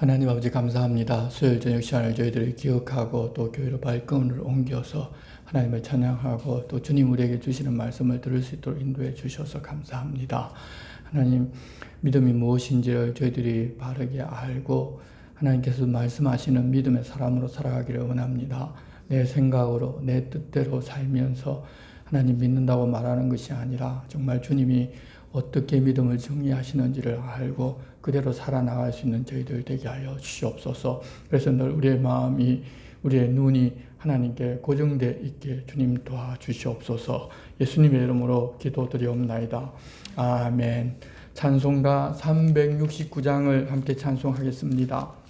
하나님 아버지 감사합니다. 수요일 저녁 시간을 저희들이 기억하고 또 교회로 발걸음을 옮겨서 하나님을 찬양하고 또 주님 우리에게 주시는 말씀을 들을 수 있도록 인도해 주셔서 감사합니다. 하나님, 믿음이 무엇인지를 저희들이 바르게 알고 하나님께서 말씀하시는 믿음의 사람으로 살아가기를 원합니다. 내 생각으로 내 뜻대로 살면서 하나님 믿는다고 말하는 것이 아니라 정말 주님이 어떻게 믿음을 정의하시는지를 알고 그대로 살아나갈 수 있는 저희들 되게 하여 주시옵소서. 그래서 늘 우리의 마음이, 우리의 눈이 하나님께 고정되어 있게 주님 도와주시옵소서. 예수님의 이름으로 기도드리옵나이다. 아멘. 찬송가 369장을 함께 찬송하겠습니다.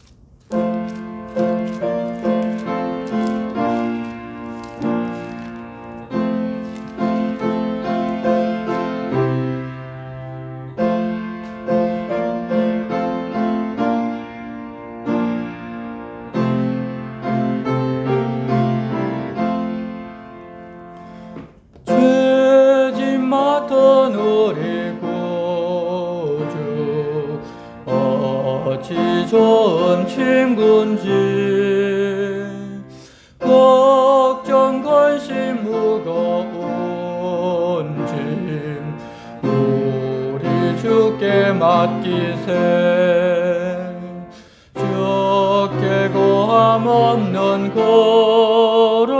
좋은 친구인지 걱정 관심 무거운 짐 우리 주께 맡기세. 주께 고함 없는 고로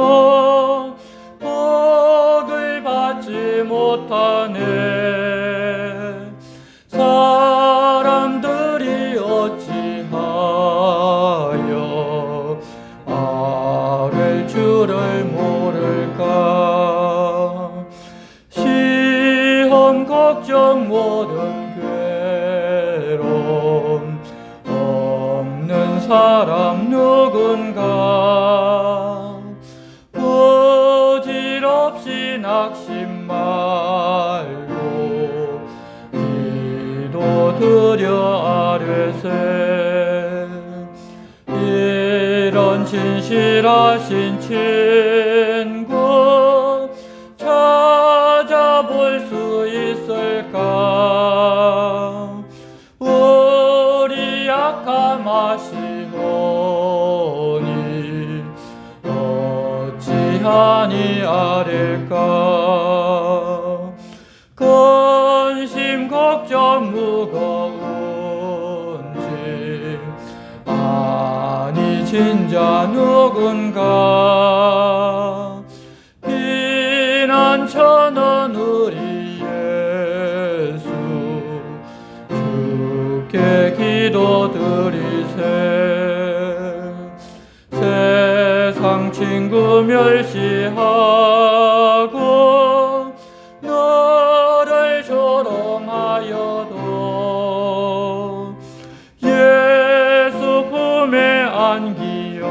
복을 받지 못하네. 사람들이 어찌하여 아랠 줄을 모를까. 시험 걱정 모든 괴로움 없는 사람 누군가. 부질없이 낙심 말고 기도드려 아뢰세. 이런 진실하신 친구 찾아볼 수 있을까. 우리 약함 아시오니 어찌하니 아릴까. 근심 걱정 무거운 짐 아니 진자 누군가. 피난처는 우리 예수 주께 기도드리세. 세상 친구 멸시하고 너를 조롱하여도 예수 품에 안기어서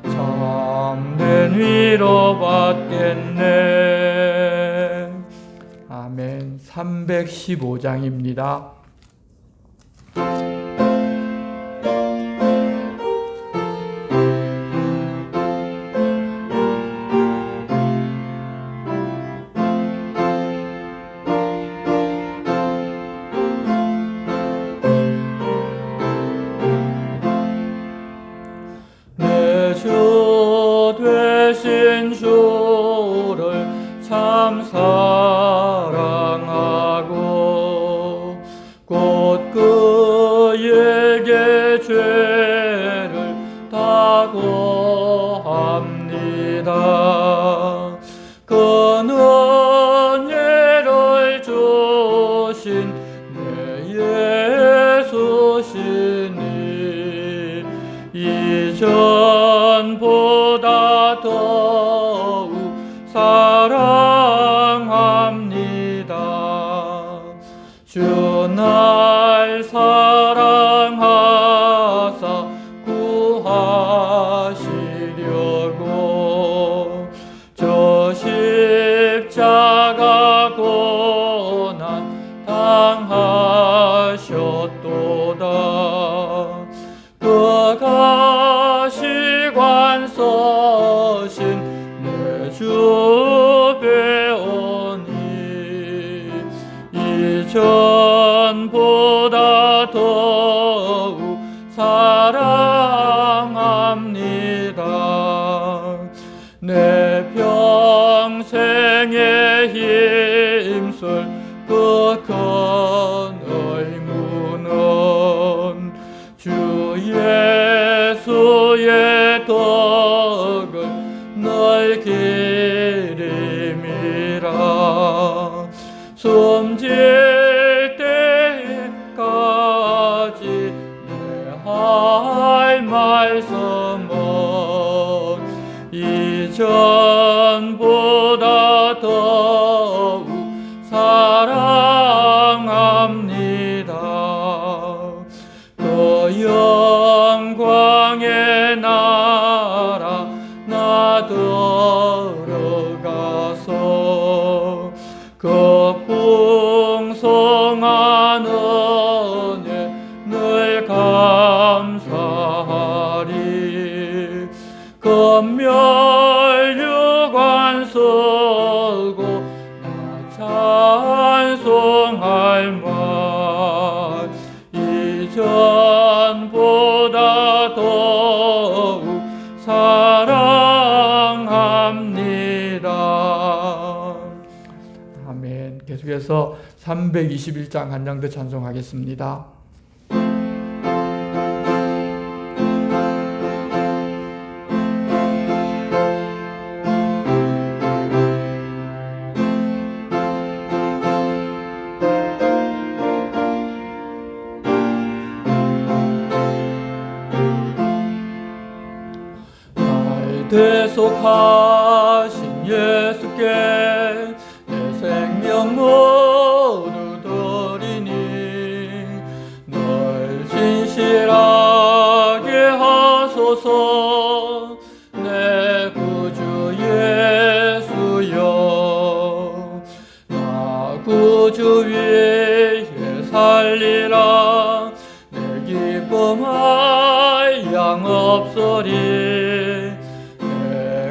참된 위로 받겠네. 아멘. 315장입니다. 주 되신 주를 참 사랑하고 곧 그에게 죄를 다고합니다. 그 은혜를 주신 내 예수시니 이전보다 더욱 사랑합니다. 주 날 사랑하사 구하시려고 저 십자가 고난 당하셨도다. 그가 시관 서신 내 주 배우니 이전보다 더 그 큰 의무는 주 예수의 덕을 늘 기림이라. 숨질 때까지 내 할 말씀은 이전보다 더욱 사랑합니다. 그 영광의 나라 나 들어가서 그 풍성한 은혜 늘 감사하리. 금멸유관 쓰고 나 찬송할 말 이전보다 더욱 사랑합니다. 아멘. 계속해서 321장 한 장 더 찬송하겠습니다. 대속하신 예수께 내 생명 모두 드리니 널 진실하게 하소서. 내 구주 예수여, 나 구주 위에 살리라. 내 기쁨할 양 없으리.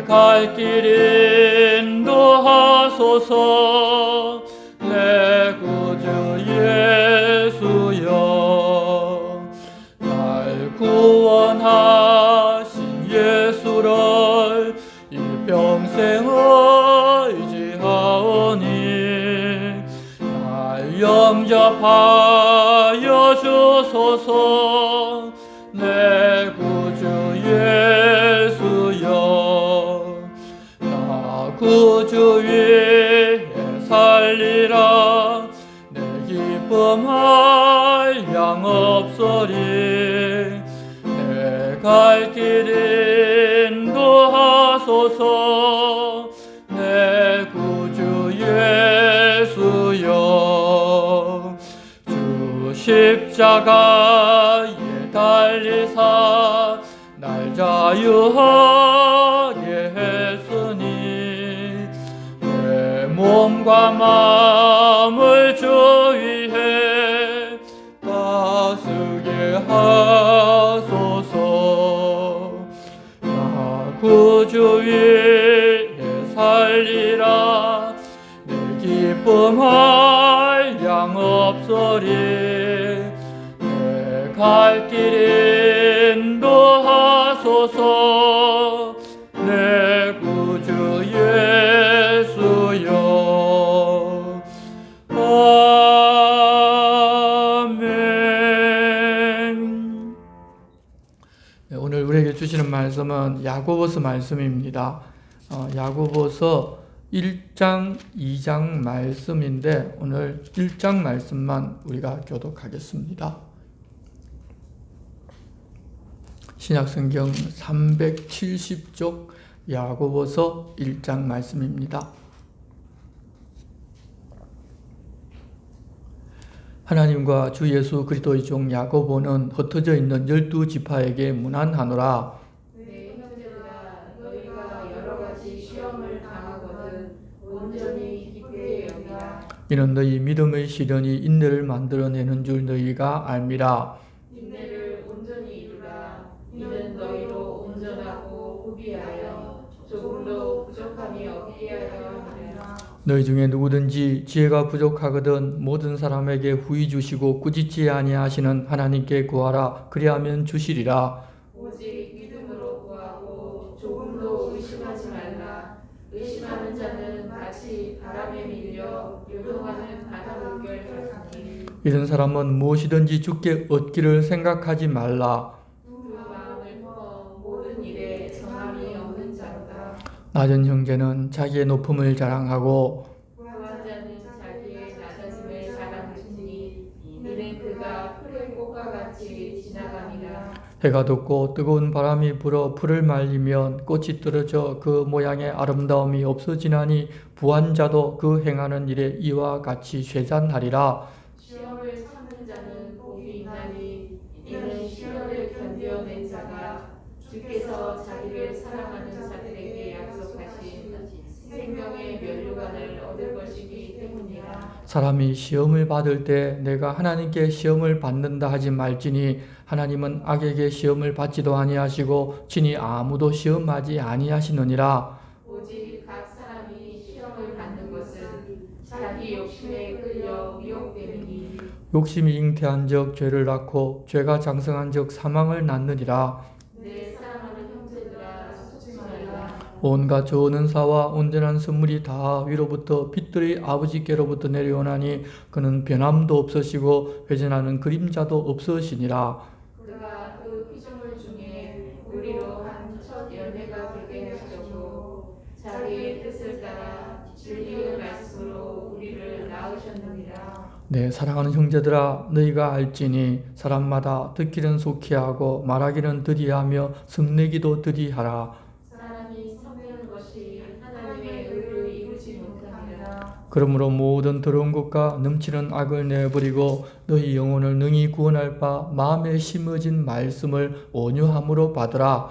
갈 길 인도하소서. 내 구주 예수여, 날 구원하신 예수를 일평생 의지하오니 날 영접하여 주소서. 내 구주 예수여, 구주 위에 살리라. 내 기쁨할 양 없으리. 내 갈 길 인도하소서. 내 구주 예수여, 주 십자가에 달리사 날 자유하게 했으니 내 몸과 마음을 주 위해 다스게 하소서. 나 구주 위에 살리라. 내 기쁨할 양 없으리. 내 갈 길 인도하소서. 내 구주 예수여. 아멘. 네, 오늘 우리에게 주시는 말씀은 야고보서 말씀입니다. 야고보서 1장, 2장 말씀인데 오늘 1장 말씀만 우리가 교독하겠습니다. 신약성경 370쪽 야고보서 1장 말씀입니다. 하나님과 주 예수 그리스도의 종 야고보는 흩어져 있는 12지파에게 문안하노라. 내 형제들아, 너희가 여러 가지 시험을 당하거든 온전히 기쁘게 여기라. 이는 너희 믿음의 시련이 인내를 만들어내는 줄 너희가 알미라. 인내를 온전히 이루라. 이는 너희로 온전하고 후비하여 조금도 부족함이 없게 하려 함이라. 너희 중에 누구든지 지혜가 부족하거든 모든 사람에게 후히 주시고 꾸짖지 아니하시는 하나님께 구하라. 그리하면 주시리라. 오직 믿음으로 구하고 조금도 의심하지 말라. 의심하는 자는 마치 바람에 밀려 요동하는 바다물결 이런 사람은 무엇이든지 주께 얻기를 생각하지 말라. 그 마음을 퍼 모든 일에 정함이 없는 자로다. 낮은 형제는 자기의 높음을 자랑하고 부한 자는 자기의 낮아짐을 자랑하시니 이는 그가 풀의 꽃과 같이 지나감이라. 해가 돋고 뜨거운 바람이 불어 풀을 말리면 꽃이 떨어져 그 모양의 아름다움이 없어지나니 부한 자도 그 행하는 일에 이와 같이 쇠잔하리라. 시험을 참는 자는 복이 있나니 이는 시험을 견뎌낸 자가 주께서 자기를 사랑하는 자들에게 약속하신 생명의 면류관을 얻을 것이기 때문이라. 사람이 시험을 받을 때 내가 하나님께 시험을 받는다 하지 말지니 하나님은 악에게 시험을 받지도 아니하시고 친히 아무도 시험하지 아니하시느니라. 오직 각 사람이 시험을 받는 것은 자기 욕심에 끌려 미혹되느니 욕심이 잉태한 적 죄를 낳고 죄가 장성한 적 사망을 낳느니라. 내 사랑하는 형제들아 속지 말라. 온갖 좋은 은사와 온전한 선물이 다 위로부터 빛들의 아버지께로부터 내려오나니 그는 변함도 없으시고 회전하는 그림자도 없으시니라. 그가 그 피조물 중에 우리로 한 첫 열매가 되게 하시고 자기의 뜻을 따라 진리의 말씀으로 우리를 낳으셨느니라. 네, 사랑하는 형제들아, 너희가 알지니 사람마다 듣기는 속히 하고 말하기는 더디하며 성내기도 더디하라. 사람이 성내는 것이 하나님의 의를 이루지 못함이라. 그러므로 모든 더러운 것과 넘치는 악을 내버리고 너희 영혼을 능히 구원할 바 마음에 심어진 말씀을 온유함으로 받으라.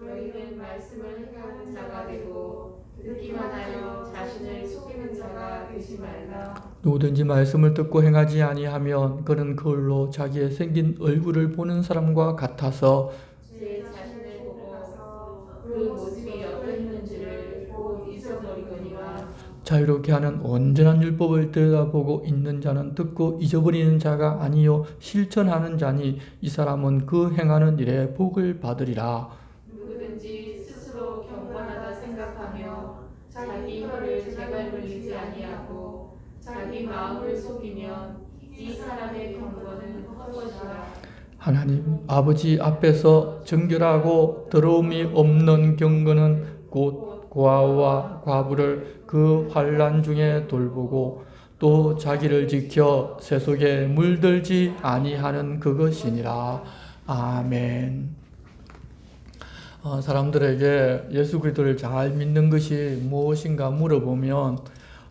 너희는 말씀을 행하는 자가 되고 듣기만 하여 자신을 속이는 자가 되지 말라. 누구든지 말씀을 듣고 행하지 아니하면 그는 그걸로 자기의 생긴 얼굴을 보는 사람과 같아서 제 자신을 보고 그 모습이 어떠했는지를 곧 잊어버리거니와 자유롭게 하는 온전한 율법을 들여다보고 있는 자는 듣고 잊어버리는 자가 아니요 실천하는 자니 이 사람은 그 행하는 일에 복을 받으리라. 누구든지 스스로 경건하다 생각하며 자기 혀를 제갈 물리지 아니하고 자기 마음을 속이면 이 사람의 경건은 헛것이라. 하나님 아버지 앞에서 정결하고 더러움이 없는 경건은 곧 고아와 과부를 그 환난 중에 돌보고 또 자기를 지켜 세속에 물들지 아니하는 그것이니라. 아멘. 사람들에게 예수 그리스도를 잘 믿는 것이 무엇인가 물어보면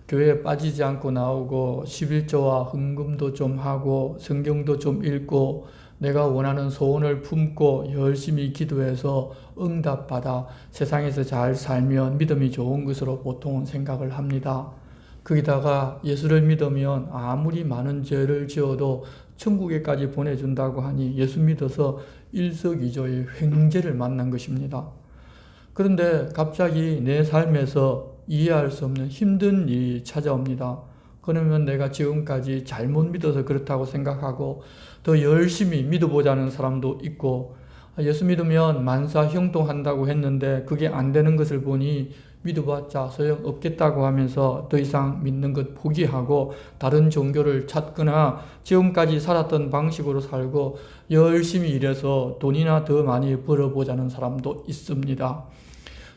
교회에 빠지지 않고 나오고 11조와 헌금도 좀 하고 성경도 좀 읽고 내가 원하는 소원을 품고 열심히 기도해서 응답받아 세상에서 잘 살면 믿음이 좋은 것으로 보통은 생각을 합니다. 거기다가 예수를 믿으면 아무리 많은 죄를 지어도 천국에까지 보내준다고 하니 예수 믿어서 일석이조의 횡재를 만난 것입니다. 그런데 갑자기 내 삶에서 이해할 수 없는 힘든 일이 찾아옵니다. 그러면 내가 지금까지 잘못 믿어서 그렇다고 생각하고 더 열심히 믿어보자는 사람도 있고 예수 믿으면 만사 형통한다고 했는데 그게 안 되는 것을 보니 믿어봤자 소용없겠다고 하면서 더 이상 믿는 것 포기하고 다른 종교를 찾거나 지금까지 살았던 방식으로 살고 열심히 일해서 돈이나 더 많이 벌어보자는 사람도 있습니다.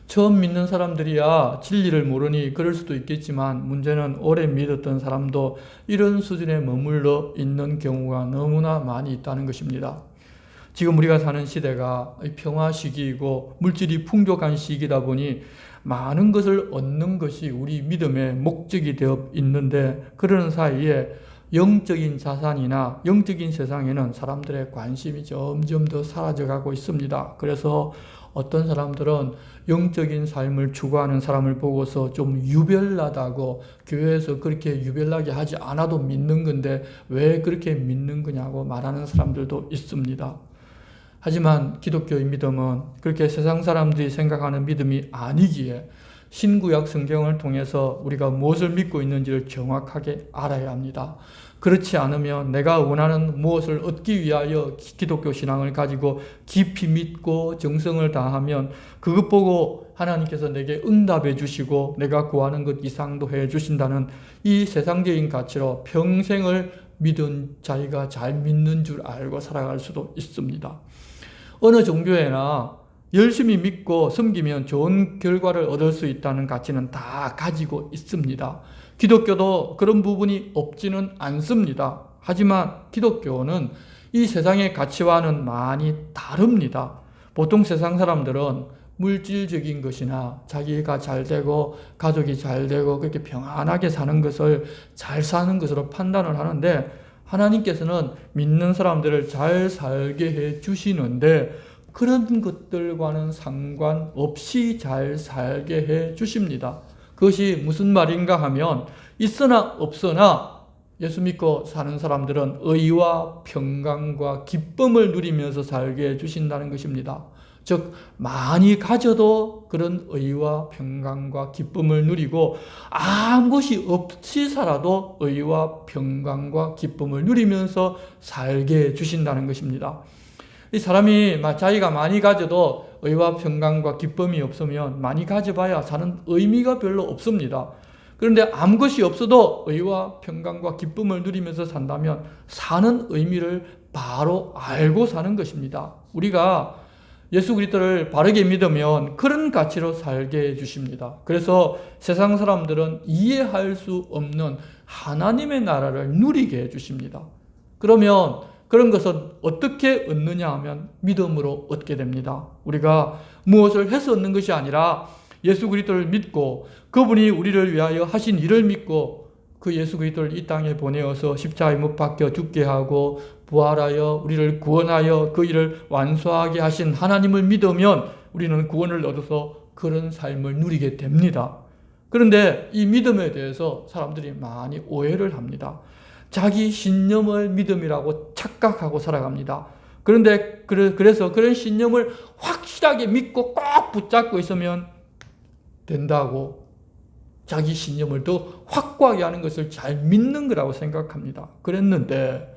처음 믿는 사람들이야 진리를 모르니 그럴 수도 있겠지만 문제는 오래 믿었던 사람도 이런 수준에 머물러 있는 경우가 너무나 많이 있다는 것입니다. 지금 우리가 사는 시대가 평화 시기이고 물질이 풍족한 시기다 보니 많은 것을 얻는 것이 우리 믿음의 목적이 되어 있는데 그러는 사이에 영적인 자산이나 영적인 세상에는 사람들의 관심이 점점 더 사라져가고 있습니다. 그래서 어떤 사람들은 영적인 삶을 추구하는 사람을 보고서 좀 유별나다고 교회에서 그렇게 유별나게 하지 않아도 믿는 건데 왜 그렇게 믿는 거냐고 말하는 사람들도 있습니다. 하지만 기독교의 믿음은 그렇게 세상 사람들이 생각하는 믿음이 아니기에 신구약 성경을 통해서 우리가 무엇을 믿고 있는지를 정확하게 알아야 합니다. 그렇지 않으면 내가 원하는 무엇을 얻기 위하여 기독교 신앙을 가지고 깊이 믿고 정성을 다하면 그것 보고 하나님께서 내게 응답해 주시고 내가 구하는 것 이상도 해 주신다는 이 세상적인 가치로 평생을 믿은 자기가 잘 믿는 줄 알고 살아갈 수도 있습니다. 어느 종교에나 열심히 믿고 섬기면 좋은 결과를 얻을 수 있다는 가치는 다 가지고 있습니다. 기독교도 그런 부분이 없지는 않습니다. 하지만 기독교는 이 세상의 가치와는 많이 다릅니다. 보통 세상 사람들은 물질적인 것이나 자기가 잘 되고 가족이 잘 되고 그렇게 평안하게 사는 것을 잘 사는 것으로 판단을 하는데, 하나님께서는 믿는 사람들을 잘 살게 해 주시는데 그런 것들과는 상관없이 잘 살게 해 주십니다. 그것이 무슨 말인가 하면, 있으나 없으나 예수 믿고 사는 사람들은 의와 평강과 기쁨을 누리면서 살게 해 주신다는 것입니다. 즉, 많이 가져도 그런 의와 평강과 기쁨을 누리고, 아무것이 없이 살아도 의와 평강과 기쁨을 누리면서 살게 해 주신다는 것입니다. 이 사람이 자기가 많이 가져도 의와 평강과 기쁨이 없으면 많이 가져봐야 사는 의미가 별로 없습니다. 그런데 아무것이 없어도 의와 평강과 기쁨을 누리면서 산다면 사는 의미를 바로 알고 사는 것입니다. 우리가 예수 그리스도를 바르게 믿으면 그런 가치로 살게 해주십니다. 그래서 세상 사람들은 이해할 수 없는 하나님의 나라를 누리게 해주십니다. 그러면 그런 것은 어떻게 얻느냐 하면 믿음으로 얻게 됩니다. 우리가 무엇을 해서 얻는 것이 아니라 예수 그리스도를 믿고 그분이 우리를 위하여 하신 일을 믿고 그 예수 그리스도를 이 땅에 보내어서 십자가에 못 박혀 죽게 하고 부활하여 우리를 구원하여 그 일을 완수하게 하신 하나님을 믿으면 우리는 구원을 얻어서 그런 삶을 누리게 됩니다. 그런데 이 믿음에 대해서 사람들이 많이 오해를 합니다. 자기 신념을 믿음이라고 착각하고 살아갑니다. 그런데 그래서 그런 신념을 확실하게 믿고 꼭 붙잡고 있으면 된다고 자기 신념을 더 확고하게 하는 것을 잘 믿는 거라고 생각합니다. 그랬는데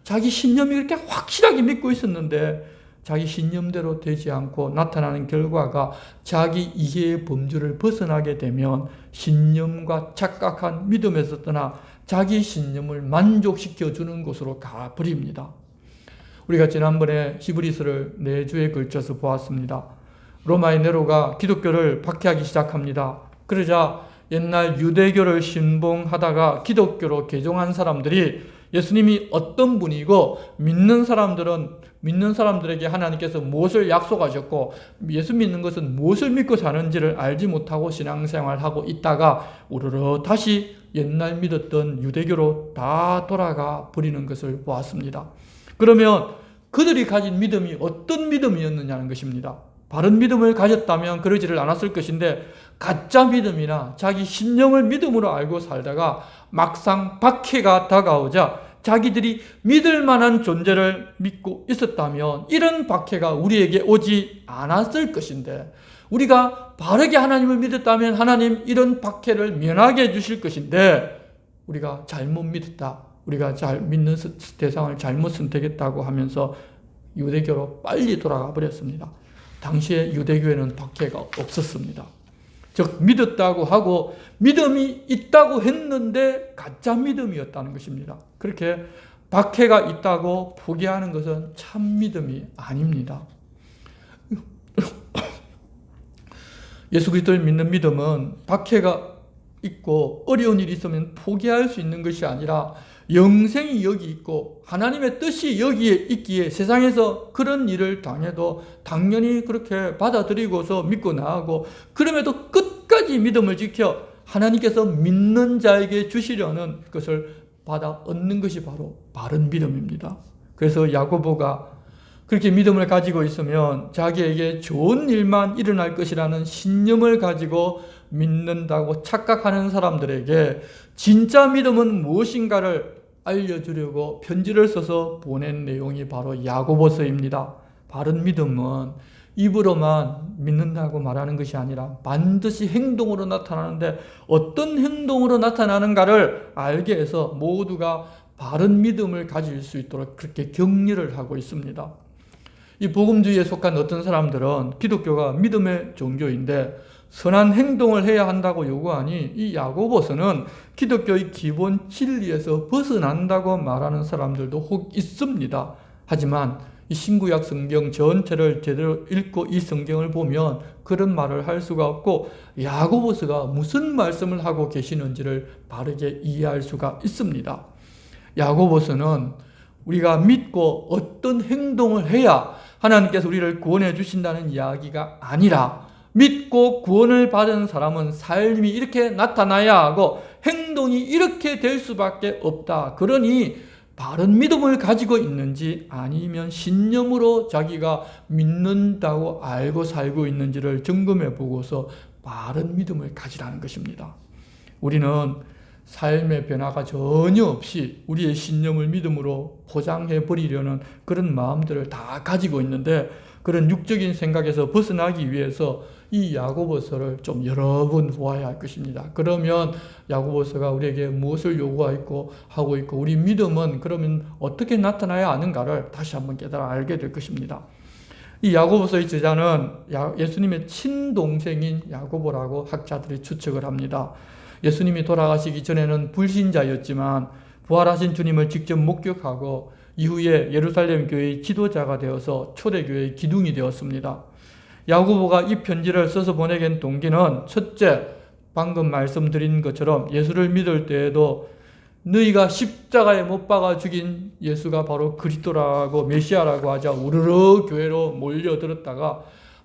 자기 신념이 그렇게 확실하게 믿고 있었는데 자기 신념대로 되지 않고 나타나는 결과가 자기 이해의 범주를 벗어나게 되면 신념과 착각한 믿음에서 떠나 자기 신념을 만족시켜주는 곳으로 가버립니다. 우리가 지난번에 히브리서를 4주에 걸쳐서 보았습니다. 로마의 네로가 기독교를 박해하기 시작합니다. 그러자 옛날 유대교를 신봉하다가 기독교로 개종한 사람들이 예수님이 어떤 분이고 믿는 사람들에게 하나님께서 무엇을 약속하셨고 예수 믿는 것은 무엇을 믿고 사는지를 알지 못하고 신앙생활하고 있다가 우르르 다시 옛날 믿었던 유대교로 다 돌아가 버리는 것을 보았습니다. 그러면 그들이 가진 믿음이 어떤 믿음이었느냐는 것입니다. 바른 믿음을 가졌다면 그러지를 않았을 것인데 가짜 믿음이나 자기 신념을 믿음으로 알고 살다가 막상 박해가 다가오자 자기들이 믿을 만한 존재를 믿고 있었다면 이런 박해가 우리에게 오지 않았을 것인데, 우리가 바르게 하나님을 믿었다면 하나님 이런 박해를 면하게 해주실 것인데 우리가 잘못 믿었다, 우리가 잘 믿는 대상을 잘못 선택했다고 하면서 유대교로 빨리 돌아가 버렸습니다. 당시에 유대교에는 박해가 없었습니다. 즉 믿었다고 하고 믿음이 있다고 했는데 가짜 믿음이었다는 것입니다. 그렇게 박해가 있다고 포기하는 것은 참 믿음이 아닙니다. 예수 그리스도를 믿는 믿음은 박해가 있고 어려운 일이 있으면 포기할 수 있는 것이 아니라 영생이 여기 있고 하나님의 뜻이 여기에 있기에 세상에서 그런 일을 당해도 당연히 그렇게 받아들이고서 믿고 나아가고, 그럼에도 끝까지 믿음을 지켜 하나님께서 믿는 자에게 주시려는 것을 받아 얻는 것이 바로 바른 믿음입니다. 그래서 야고보가 그렇게 믿음을 가지고 있으면 자기에게 좋은 일만 일어날 것이라는 신념을 가지고 믿는다고 착각하는 사람들에게 진짜 믿음은 무엇인가를 알려주려고 편지를 써서 보낸 내용이 바로 야고보서입니다. 바른 믿음은 입으로만 믿는다고 말하는 것이 아니라 반드시 행동으로 나타나는데 어떤 행동으로 나타나는가를 알게 해서 모두가 바른 믿음을 가질 수 있도록 그렇게 격려를 하고 있습니다. 이 복음주의에 속한 어떤 사람들은 기독교가 믿음의 종교인데 선한 행동을 해야 한다고 요구하니 이 야고보서는 기독교의 기본 진리에서 벗어난다고 말하는 사람들도 혹 있습니다. 하지만 이 신구약 성경 전체를 제대로 읽고 이 성경을 보면 그런 말을 할 수가 없고 야고보서가 무슨 말씀을 하고 계시는지를 바르게 이해할 수가 있습니다. 야고보서는 우리가 믿고 어떤 행동을 해야 하나님께서 우리를 구원해 주신다는 이야기가 아니라 믿고 구원을 받은 사람은 삶이 이렇게 나타나야 하고 행동이 이렇게 될 수밖에 없다. 그러니 바른 믿음을 가지고 있는지 아니면 신념으로 자기가 믿는다고 알고 살고 있는지를 점검해 보고서 바른 믿음을 가지라는 것입니다. 우리는 삶의 변화가 전혀 없이 우리의 신념을 믿음으로 포장해 버리려는 그런 마음들을 다 가지고 있는데 그런 육적인 생각에서 벗어나기 위해서 이 야고보서를 좀 여러 번 보아야 할 것입니다. 그러면 야고보서가 우리에게 무엇을 요구하고 하고 있고 우리 믿음은 그러면 어떻게 나타나야 하는가를 다시 한번 깨달아 알게 될 것입니다. 이 야고보서의 저자는 예수님의 친동생인 야고보라고 학자들이 추측을 합니다. 예수님이 돌아가시기 전에는 불신자였지만 부활하신 주님을 직접 목격하고 이후에 예루살렘 교회의 지도자가 되어서 초대교회의 기둥이 되었습니다. 야고보가 이 편지를 써서 보내게 된 동기는 첫째, 방금 말씀드린 것처럼 예수를 믿을 때에도 너희가 십자가에 못 박아 죽인 예수가 바로 그리스도라고 메시아라고 하자 우르르 교회로 몰려들었다가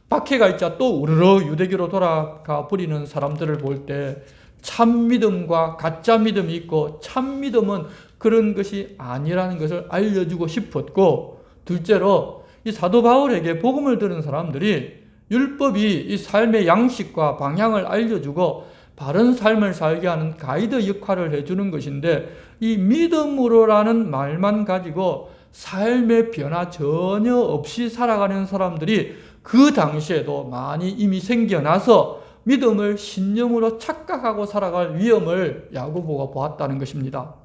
박해가 있자 또 우르르 유대교로 돌아가 버리는 사람들을 볼 때 참 믿음과 가짜 믿음이 있고 참 믿음은 그런 것이 아니라는 것을 알려주고 싶었고, 둘째로 이 사도 바울에게 복음을 들은 사람들이 율법이 이 삶의 양식과 방향을 알려주고 바른 삶을 살게 하는 가이드 역할을 해주는 것인데 이 믿음으로라는 말만 가지고 삶의 변화 전혀 없이 살아가는 사람들이 그 당시에도 많이 이미 생겨나서 믿음을 신념으로 착각하고 살아갈 위험을 야고보가 보았다는 것입니다.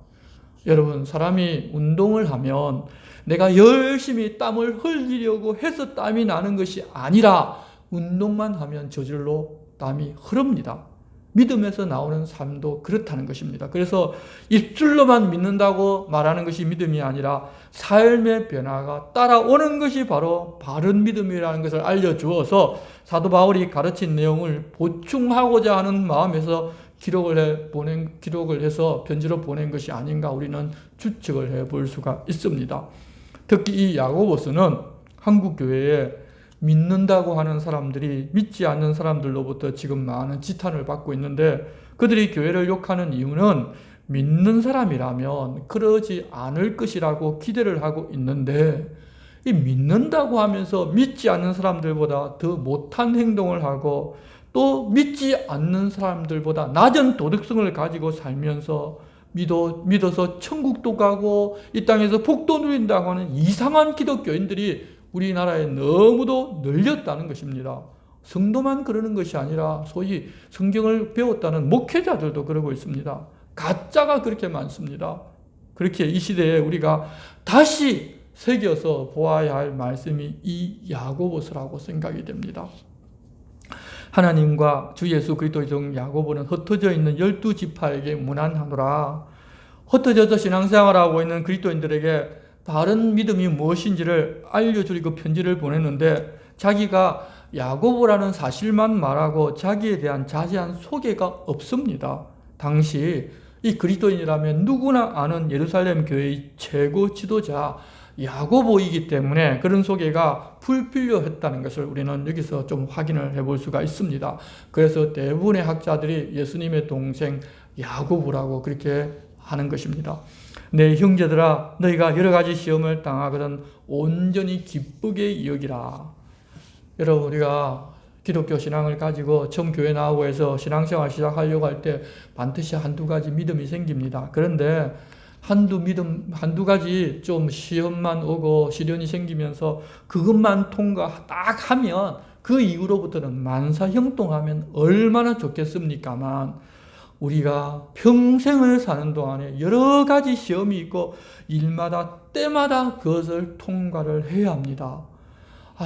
여러분, 사람이 운동을 하면 내가 열심히 땀을 흘리려고 해서 땀이 나는 것이 아니라 운동만 하면 저절로 땀이 흐릅니다. 믿음에서 나오는 삶도 그렇다는 것입니다. 그래서 입술로만 믿는다고 말하는 것이 믿음이 아니라 삶의 변화가 따라오는 것이 바로 바른 믿음이라는 것을 알려주어서 사도 바울이 가르친 내용을 보충하고자 하는 마음에서 기록을 해서 편지로 보낸 것이 아닌가 우리는 추측을 해볼 수가 있습니다. 특히 이 야고보서는 한국 교회에 믿는다고 하는 사람들이 믿지 않는 사람들로부터 지금 많은 지탄을 받고 있는데, 그들이 교회를 욕하는 이유는 믿는 사람이라면 그러지 않을 것이라고 기대를 하고 있는데, 이 믿는다고 하면서 믿지 않는 사람들보다 더 못한 행동을 하고 또 믿지 않는 사람들보다 낮은 도덕성을 가지고 살면서 믿어서 천국도 가고 이 땅에서 복도 누린다고 하는 이상한 기독교인들이 우리나라에 너무도 늘렸다는 것입니다. 성도만 그러는 것이 아니라 소위 성경을 배웠다는 목회자들도 그러고 있습니다. 가짜가 그렇게 많습니다. 그렇게 이 시대에 우리가 다시 새겨서 보아야 할 말씀이 이 야고보서라고 생각이 됩니다. 하나님과 주 예수 그리스도의 종 야고보는 흩어져 있는 12지파에게 문안하노라. 흩어져서 신앙생활하고 있는 그리스도인들에게 바른 믿음이 무엇인지를 알려주고 편지를 보냈는데 자기가 야고보라는 사실만 말하고 자기에 대한 자세한 소개가 없습니다. 당시 이 그리스도인이라면 누구나 아는 예루살렘 교회의 최고 지도자 야고보이기 때문에 그런 소개가 불필요했다는 것을 우리는 여기서 좀 확인을 해볼 수가 있습니다. 그래서 대부분의 학자들이 예수님의 동생 야고보라고 그렇게 하는 것입니다. 내 형제들아, 너희가 여러 가지 시험을 당하거든 온전히 기쁘게 여기라. 여러분, 우리가 기독교 신앙을 가지고 처음 교회 나오고 해서 신앙생활 시작하려고 할 때 반드시 한두 가지 믿음이 생깁니다. 그런데 한두 가지 좀 시험만 오고 시련이 생기면서 그것만 통과 딱 하면 그 이후로부터는 만사형통하면 얼마나 좋겠습니까만, 우리가 평생을 사는 동안에 여러 가지 시험이 있고 일마다 때마다 그것을 통과를 해야 합니다.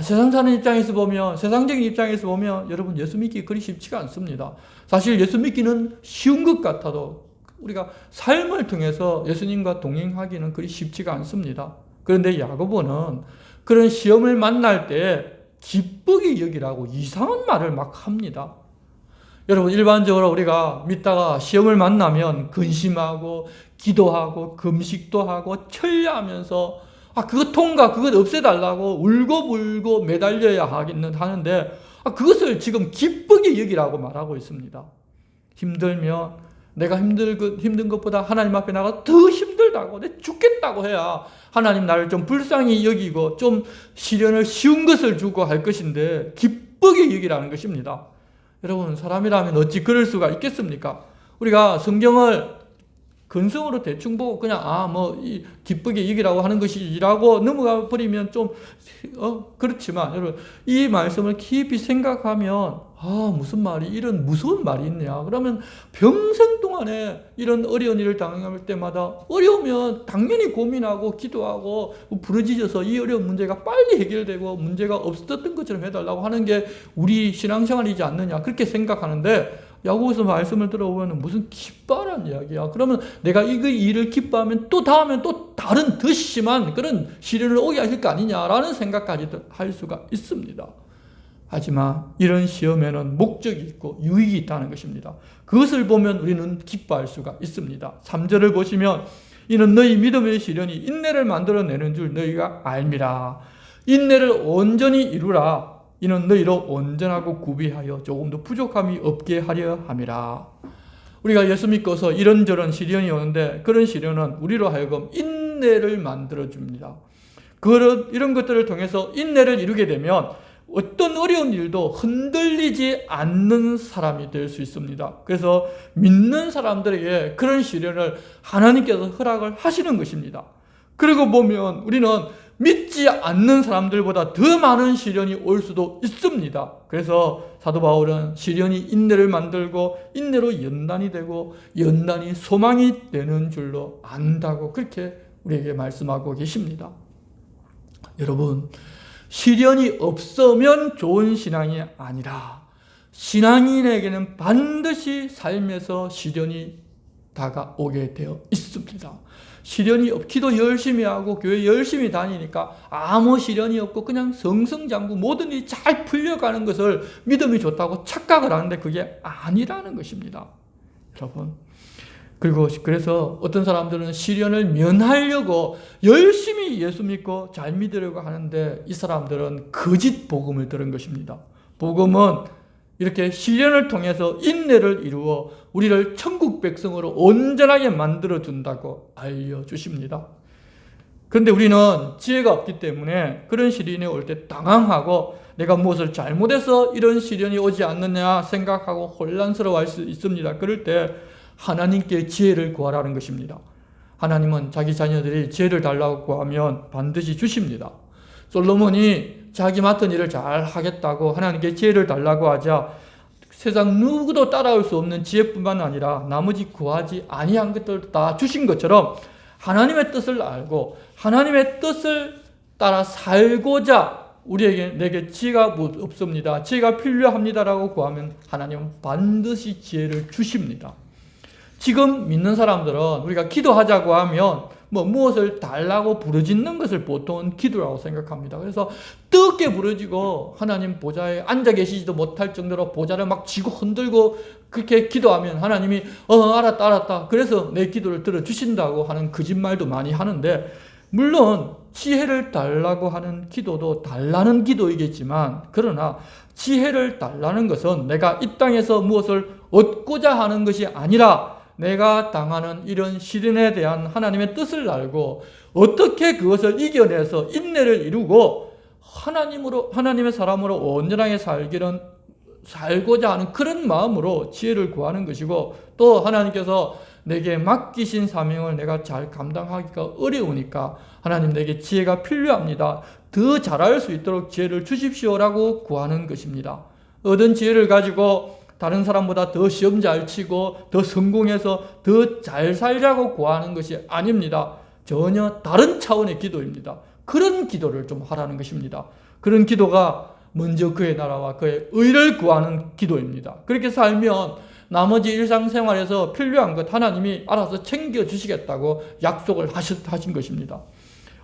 세상 사는 입장에서 보면, 세상적인 입장에서 보면 여러분 예수 믿기 그리 쉽지가 않습니다. 사실 예수 믿기는 쉬운 것 같아도 우리가 삶을 통해서 예수님과 동행하기는 그리 쉽지가 않습니다. 그런데 야고보는 그런 시험을 만날 때 기쁘게 여기라고 이상한 말을 막 합니다. 여러분, 일반적으로 우리가 믿다가 시험을 만나면 근심하고 기도하고 금식도 하고 철야하면서 그것 통과, 그것 없애달라고 울고불고 매달려야 하는데 그것을 지금 기쁘게 여기라고 말하고 있습니다. 힘들면 내가 힘든 것보다 하나님 앞에 나가 더 힘들다고, 내 죽겠다고 해야 하나님 나를 좀 불쌍히 여기고 좀 시련을 쉬운 것을 주고 할 것인데 기쁘게 여기라는 것입니다. 여러분, 사람이라면 어찌 그럴 수가 있겠습니까? 우리가 성경을 근성으로 대충 보고 그냥 기쁘게 여기라고 하는 것이라고 넘어가 버리면 좀 그렇지만 여러분, 이 말씀을 깊이 생각하면 무슨 말이 이런 무서운 말이 있냐, 그러면 평생 동안에 이런 어려운 일을 당할 때마다 어려우면 당연히 고민하고 기도하고 부르짖어서 이 어려운 문제가 빨리 해결되고 문제가 없었던 것처럼 해달라고 하는 게 우리 신앙생활이지 않느냐, 그렇게 생각하는데 야고보서 말씀을 들어보면 무슨 기뻐하라는 이야기야. 그러면 내가 이 일을 기뻐하면 또 다음엔 또 다른 더 심한 그런 시련을 오게 하실 거 아니냐라는 생각까지 할 수가 있습니다. 하지만 이런 시험에는 목적이 있고 유익이 있다는 것입니다. 그것을 보면 우리는 기뻐할 수가 있습니다. 3절을 보시면 이는 너희 믿음의 시련이 인내를 만들어내는 줄 너희가 알미라. 인내를 온전히 이루라. 이는 너희로 온전하고 구비하여 조금도 부족함이 없게 하려 함이라. 우리가 예수 믿고서 이런저런 시련이 오는데 그런 시련은 우리로 하여금 인내를 만들어줍니다. 이런 것들을 통해서 인내를 이루게 되면 어떤 어려운 일도 흔들리지 않는 사람이 될 수 있습니다. 그래서 믿는 사람들에게 그런 시련을 하나님께서 허락을 하시는 것입니다. 그리고 보면 우리는 믿지 않는 사람들보다 더 많은 시련이 올 수도 있습니다. 그래서 사도 바울은 시련이 인내를 만들고 인내로 연단이 되고 연단이 소망이 되는 줄로 안다고 그렇게 우리에게 말씀하고 계십니다. 여러분, 시련이 없으면 좋은 신앙이 아니라 신앙인에게는 반드시 삶에서 시련이 다가오게 되어 있습니다. 시련이 기도 열심히 하고 교회 열심히 다니니까 아무 시련이 없고 그냥 성성장구 모든 일이 잘 풀려가는 것을 믿음이 좋다고 착각을 하는데 그게 아니라는 것입니다. 여러분, 그래서 어떤 사람들은 시련을 면하려고 열심히 예수 믿고 잘 믿으려고 하는데 이 사람들은 거짓 복음을 들은 것입니다. 복음은 이렇게 시련을 통해서 인내를 이루어 우리를 천국 백성으로 온전하게 만들어준다고 알려주십니다. 그런데 우리는 지혜가 없기 때문에 그런 시련이 올 때 당황하고 내가 무엇을 잘못해서 이런 시련이 오지 않느냐 생각하고 혼란스러워할 수 있습니다. 그럴 때 하나님께 지혜를 구하라는 것입니다. 하나님은 자기 자녀들이 지혜를 달라고 구하면 반드시 주십니다. 솔로몬이 자기 맡은 일을 잘 하겠다고 하나님께 지혜를 달라고 하자 세상 누구도 따라올 수 없는 지혜뿐만 아니라 나머지 구하지 아니한 것들도 다 주신 것처럼 하나님의 뜻을 알고 하나님의 뜻을 따라 살고자 내게 지혜가 없습니다, 지혜가 필요합니다라고 구하면 하나님은 반드시 지혜를 주십니다. 지금 믿는 사람들은 우리가 기도하자고 하면 무엇을 달라고 부르짖는 것을 보통은 기도라고 생각합니다. 그래서 뜨겁게 부르짖고 하나님 보좌에 앉아 계시지도 못할 정도로 보좌를 막 쥐고 흔들고 그렇게 기도하면 하나님이 알았다 그래서 내 기도를 들어주신다고 하는 거짓말도 많이 하는데, 물론 지혜를 달라고 하는 기도도 달라는 기도이겠지만 그러나 지혜를 달라는 것은 내가 이 땅에서 무엇을 얻고자 하는 것이 아니라 내가 당하는 이런 시련에 대한 하나님의 뜻을 알고 어떻게 그것을 이겨내서 인내를 이루고 하나님의 사람으로 온전하게 살고자 하는 그런 마음으로 지혜를 구하는 것이고, 또 하나님께서 내게 맡기신 사명을 내가 잘 감당하기가 어려우니까 하나님 내게 지혜가 필요합니다, 더 잘할 수 있도록 지혜를 주십시오라고 구하는 것입니다. 얻은 지혜를 가지고 다른 사람보다 더 시험 잘 치고 더 성공해서 더 잘 살자고 구하는 것이 아닙니다. 전혀 다른 차원의 기도입니다. 그런 기도를 좀 하라는 것입니다. 그런 기도가 먼저 그의 나라와 그의 의를 구하는 기도입니다. 그렇게 살면 나머지 일상생활에서 필요한 것 하나님이 알아서 챙겨주시겠다고 약속을 하신 것입니다.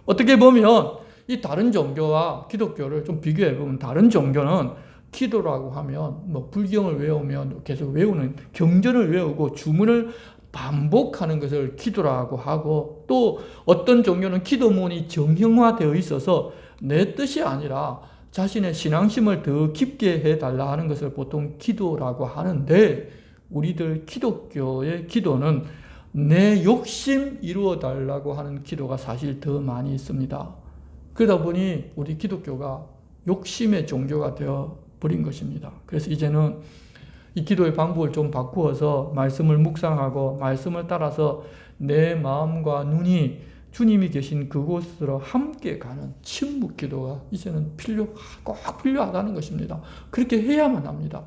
어떻게 보면 이 다른 종교와 기독교를 좀 비교해 보면, 다른 종교는 기도라고 하면 뭐 불경을 외우면 계속 외우는, 경전을 외우고 주문을 반복하는 것을 기도라고 하고, 또 어떤 종교는 기도문이 정형화되어 있어서 내 뜻이 아니라 자신의 신앙심을 더 깊게 해달라 하는 것을 보통 기도라고 하는데, 우리들 기독교의 기도는 내 욕심 이루어달라고 하는 기도가 사실 더 많이 있습니다. 그러다 보니 우리 기독교가 욕심의 종교가 되어 버린 것입니다. 그래서 이제는 이 기도의 방법을 좀 바꾸어서 말씀을 묵상하고 말씀을 따라서 내 마음과 눈이 주님이 계신 그곳으로 함께 가는 침묵 기도가 이제는 꼭 필요하다는 것입니다. 그렇게 해야만 합니다.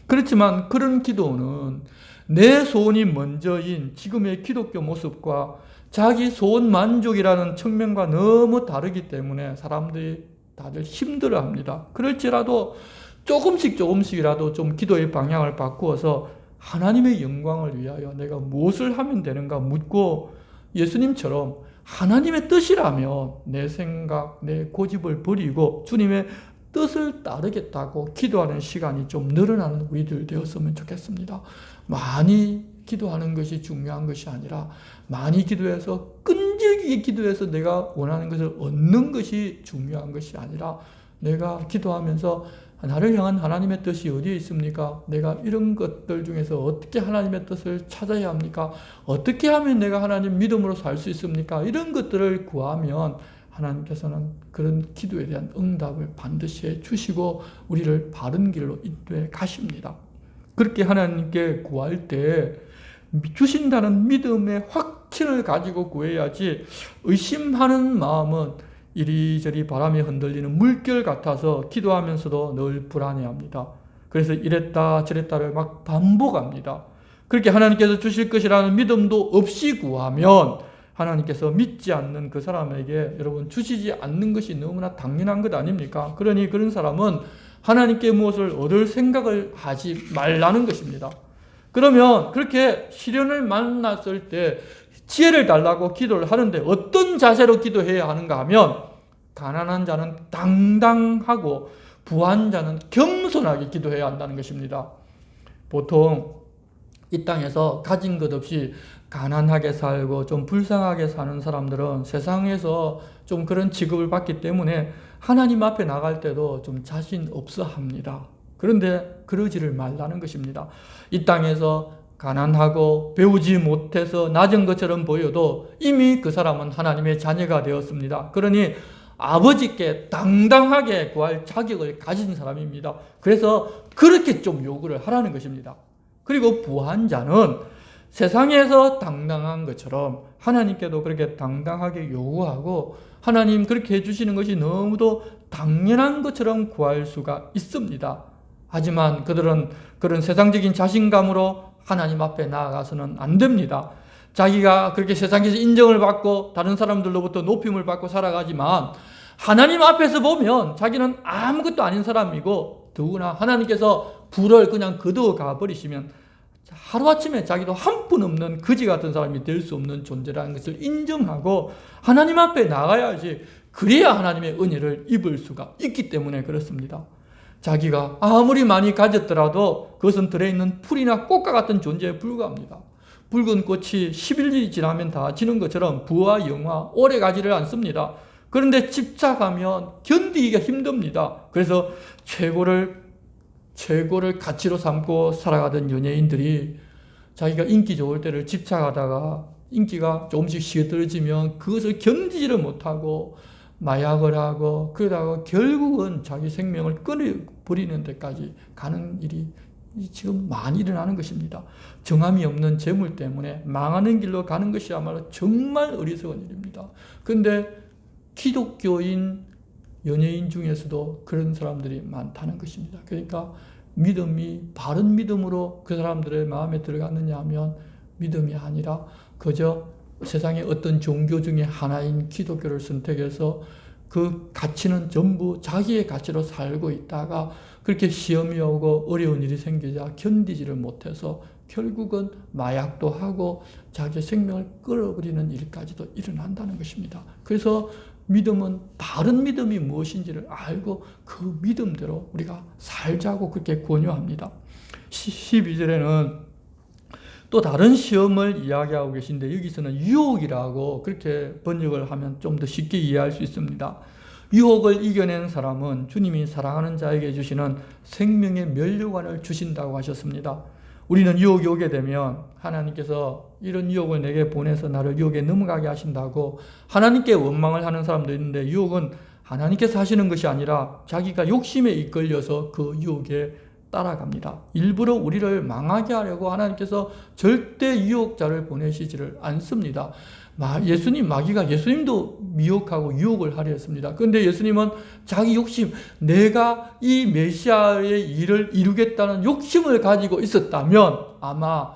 그렇지만 그런 기도는 내 소원이 먼저인 지금의 기독교 모습과 자기 소원 만족이라는 측면과 너무 다르기 때문에 사람들이 다들 힘들어합니다. 그럴지라도 조금씩이라도 좀 기도의 방향을 바꾸어서 하나님의 영광을 위하여 내가 무엇을 하면 되는가 묻고, 예수님처럼 하나님의 뜻이라면 내 생각, 내 고집을 버리고 주님의 뜻을 따르겠다고 기도하는 시간이 좀 늘어나는 우리들 되었으면 좋겠습니다. 많이 기도하는 것이 중요한 것이 아니라 많이 기도해서 끈질기게 기도해서 내가 원하는 것을 얻는 것이 중요한 것이 아니라, 내가 기도하면서 나를 향한 하나님의 뜻이 어디에 있습니까? 내가 이런 것들 중에서 어떻게 하나님의 뜻을 찾아야 합니까? 어떻게 하면 내가 하나님 믿음으로 살 수 있습니까? 이런 것들을 구하면 하나님께서는 그런 기도에 대한 응답을 반드시 해주시고 우리를 바른 길로 인도해 가십니다. 그렇게 하나님께 구할 때 주신다는 믿음의 확신을 가지고 구해야지, 의심하는 마음은 이리저리 바람에 흔들리는 물결 같아서 기도하면서도 늘 불안해합니다. 그래서 이랬다 저랬다를 막 반복합니다. 그렇게 하나님께서 주실 것이라는 믿음도 없이 구하면 하나님께서 믿지 않는 그 사람에게 여러분 주시지 않는 것이 너무나 당연한 것 아닙니까? 그러니 그런 사람은 하나님께 무엇을 얻을 생각을 하지 말라는 것입니다. 그러면 그렇게 시련을 만났을 때 지혜를 달라고 기도를 하는데 어떤 자세로 기도해야 하는가 하면, 가난한 자는 당당하고 부한 자는 겸손하게 기도해야 한다는 것입니다. 보통 이 땅에서 가진 것 없이 가난하게 살고 좀 불쌍하게 사는 사람들은 세상에서 좀 그런 취급을 받기 때문에 하나님 앞에 나갈 때도 좀 자신 없어 합니다. 그런데 그러지를 말라는 것입니다. 이 땅에서 가난하고 배우지 못해서 낮은 것처럼 보여도 이미 그 사람은 하나님의 자녀가 되었습니다. 그러니 아버지께 당당하게 구할 자격을 가진 사람입니다. 그래서 그렇게 좀 요구를 하라는 것입니다. 그리고 부한 자는 세상에서 당당한 것처럼 하나님께도 그렇게 당당하게 요구하고, 하나님 그렇게 해주시는 것이 너무도 당연한 것처럼 구할 수가 있습니다. 하지만 그들은 그런 세상적인 자신감으로 하나님 앞에 나아가서는 안 됩니다. 자기가 그렇게 세상에서 인정을 받고 다른 사람들로부터 높임을 받고 살아가지만 하나님 앞에서 보면 자기는 아무것도 아닌 사람이고, 더구나 하나님께서 불을 그냥 거두어 가버리시면 하루아침에 자기도 한 푼 없는 거지 같은 사람이 될 수 없는 존재라는 것을 인정하고 하나님 앞에 나가야지, 그래야 하나님의 은혜를 입을 수가 있기 때문에 그렇습니다. 자기가 아무리 많이 가졌더라도 그것은 들어있는 풀이나 꽃과 같은 존재에 불과합니다. 붉은 꽃이 10일이 지나면 다 지는 것처럼 부와 영화 오래 가지를 않습니다. 그런데 집착하면 견디기가 힘듭니다. 그래서 최고를 가치로 삼고 살아가던 연예인들이 자기가 인기 좋을 때를 집착하다가 인기가 조금씩 시들어지면 그것을 견디지를 못하고 마약을 하고, 그러다가 결국은 자기 생명을 끊어버리는 데까지 가는 일이 지금 많이 일어나는 것입니다. 정함이 없는 재물 때문에 망하는 길로 가는 것이야말로 정말 어리석은 일입니다. 그런데 기독교인 연예인 중에서도 그런 사람들이 많다는 것입니다. 그러니까 믿음이 바른 믿음으로 그 사람들의 마음에 들어갔느냐 하면 믿음이 아니라 그저 세상의 어떤 종교 중에 하나인 기독교를 선택해서 그 가치는 전부 자기의 가치로 살고 있다가 그렇게 시험이 오고 어려운 일이 생기자 견디지를 못해서 결국은 마약도 하고 자기 생명을 끌어버리는 일까지도 일어난다는 것입니다. 그래서 믿음은 바른 믿음이 무엇인지를 알고 그 믿음대로 우리가 살자고 그렇게 권유합니다. 12절에는 또 다른 시험을 이야기하고 계신데 여기서는 유혹이라고 그렇게 번역을 하면 좀 더 쉽게 이해할 수 있습니다. 유혹을 이겨낸 사람은 주님이 사랑하는 자에게 주시는 생명의 면류관을 주신다고 하셨습니다. 우리는 유혹이 오게 되면 하나님께서 이런 유혹을 내게 보내서 나를 유혹에 넘어가게 하신다고 하나님께 원망을 하는 사람도 있는데 유혹은 하나님께서 하시는 것이 아니라 자기가 욕심에 이끌려서 그 유혹에 따라갑니다. 일부러 우리를 망하게 하려고 하나님께서 절대 유혹자를 보내시지를 않습니다. 마귀가 예수님도 미혹하고 유혹을 하려 했습니다. 그런데 예수님은 자기 욕심, 내가 이 메시아의 일을 이루겠다는 욕심을 가지고 있었다면 아마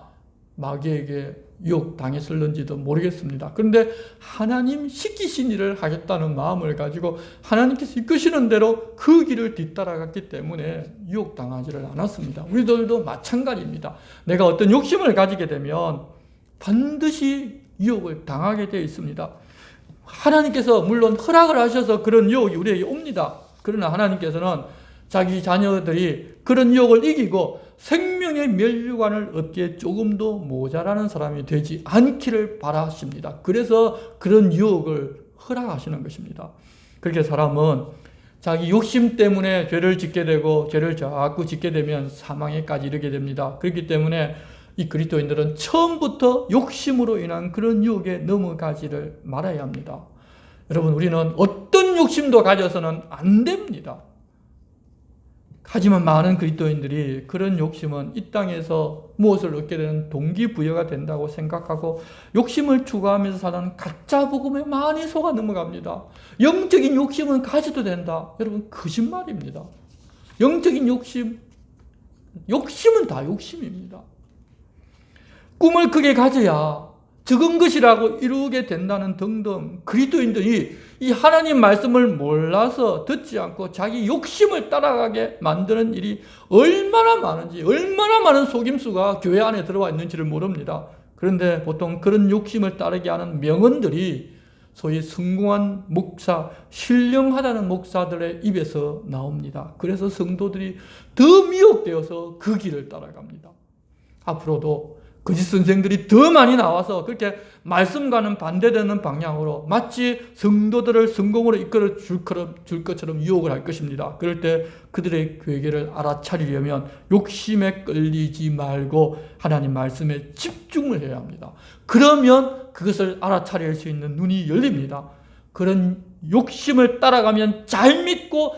마귀에게 유혹당했을는지도 모르겠습니다. 그런데 하나님 시키신 일을 하겠다는 마음을 가지고 하나님께서 이끄시는 대로 그 길을 뒤따라갔기 때문에 유혹당하지를 않았습니다. 우리들도 마찬가지입니다. 내가 어떤 욕심을 가지게 되면 반드시 유혹을 당하게 되어 있습니다. 하나님께서 물론 허락을 하셔서 그런 유혹이 우리에게 옵니다. 그러나 하나님께서는 자기 자녀들이 그런 유혹을 이기고 생명의 면류관을 얻기에 조금도 모자라는 사람이 되지 않기를 바라십니다. 그래서 그런 유혹을 허락하시는 것입니다. 그렇게 사람은 자기 욕심 때문에 죄를 짓게 되고 죄를 자꾸 짓게 되면 사망에까지 이르게 됩니다. 그렇기 때문에 이 그리스도인들은 처음부터 욕심으로 인한 그런 유혹에 넘어가지를 말아야 합니다. 여러분, 우리는 어떤 욕심도 가져서는 안 됩니다. 하지만 많은 그리스도인들이 그런 욕심은 이 땅에서 무엇을 얻게 되는 동기부여가 된다고 생각하고 욕심을 추구하면서 사는 가짜 복음에 많이 속아 넘어갑니다. 영적인 욕심은 가져도 된다. 여러분, 거짓말입니다. 영적인 욕심은 다 욕심입니다. 꿈을 크게 가져야 적은 것이라고 이루게 된다는 등등 그리스도인들이 이 하나님 말씀을 몰라서 듣지 않고 자기 욕심을 따라가게 만드는 일이 얼마나 많은지, 얼마나 많은 속임수가 교회 안에 들어와 있는지를 모릅니다. 그런데 보통 그런 욕심을 따르게 하는 명언들이 소위 성공한 목사, 신령하다는 목사들의 입에서 나옵니다. 그래서 성도들이 더 미혹되어서 그 길을 따라갑니다. 앞으로도 거짓 선생들이 더 많이 나와서 그렇게 말씀과는 반대되는 방향으로 마치 성도들을 성공으로 이끌어 줄 것처럼 유혹을 할 것입니다. 그럴 때 그들의 괴계를 알아차리려면 욕심에 끌리지 말고 하나님 말씀에 집중을 해야 합니다. 그러면 그것을 알아차릴 수 있는 눈이 열립니다. 그런 욕심을 따라가면 잘 믿고